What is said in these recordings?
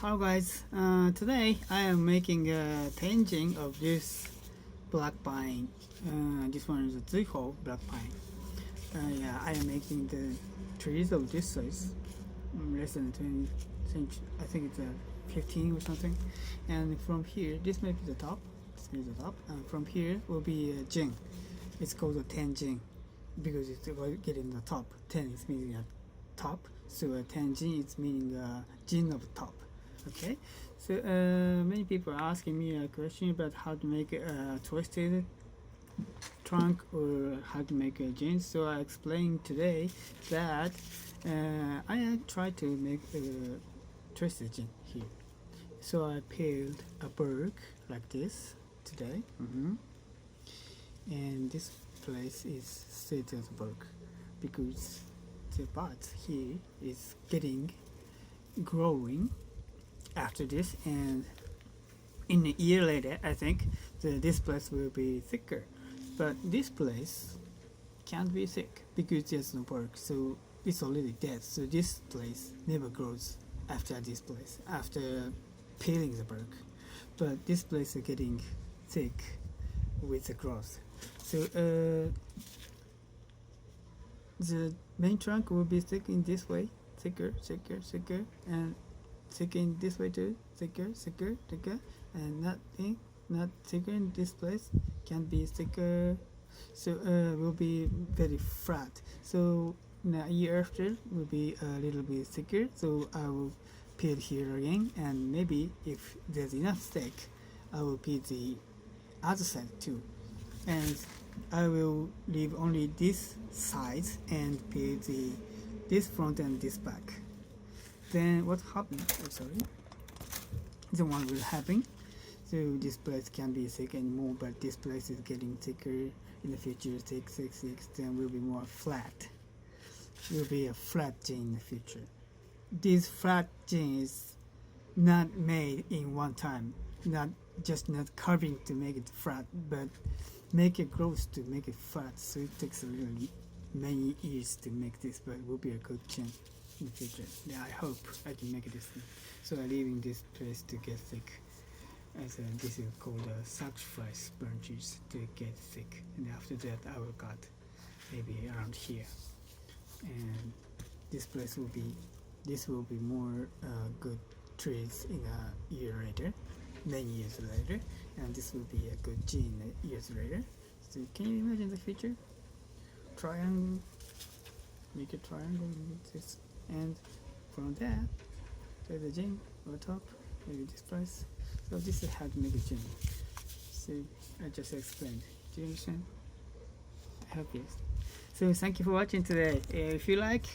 Hello guys, today I am making a painting of this black pine. This one is a zuiho black pine. Yeah, I am making the trees of this size, less than 20 cm. I think it's 15 or something. And from here, this may be the top. This is the top. And from here will be a jing. It's called a ten jing because it's getting the top. 10 is meaning a top, so a ten jing is meaning jin of top. Okay, so many people are asking me a question about how to make a twisted trunk or how to make a jeans. So I explained today that I tried to make a twisted jean here. So I peeled a bark like this today, and this place is straight as a bark because the part here is getting growing after this, and in a year later I think this place will be thicker, but this place can't be thick because there's no bark, so it's already dead. So this place never grows after this place, after peeling the bark, but this place is getting thick with the growth. So the main trunk will be thick in this way, thicker, and thicker in this way too, thicker, and not thicker in this place, can be thicker, so will be very flat. So now year after will be a little bit thicker, so I will peel here again, and maybe if there's enough thick I will peel the other side too, and I will leave only this side and peel this front and this back. Then what happened? Oh, sorry. The one will happen. So this place can't be thick anymore, but this place is getting thicker in the future. Thick. Then will be more flat. Will be a flat jean in the future. This flat jean is not made in one time. Not carving to make it flat, but make it growth to make it flat. So it takes a little many years to make this, but it will be a good jean in the future. Yeah, I hope I can make this thing. So I'm leaving this place to get thick, as this is called sacrifice branches to get thick, and after that I will cut maybe around here, and this place will be more good trees in a year later, many years later, and this will be a good gene years later. So can you imagine the future? Triangle, make a triangle with this, and from there to the gym or top, maybe this place. So this is how to make a gym. So I just explained. Do you understand? I hope yes. So thank you for watching today. If you like,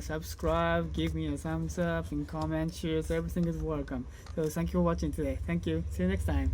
subscribe, give me a thumbs up, and comment, shares, everything is welcome. So thank you for watching today. Thank you. See you next time.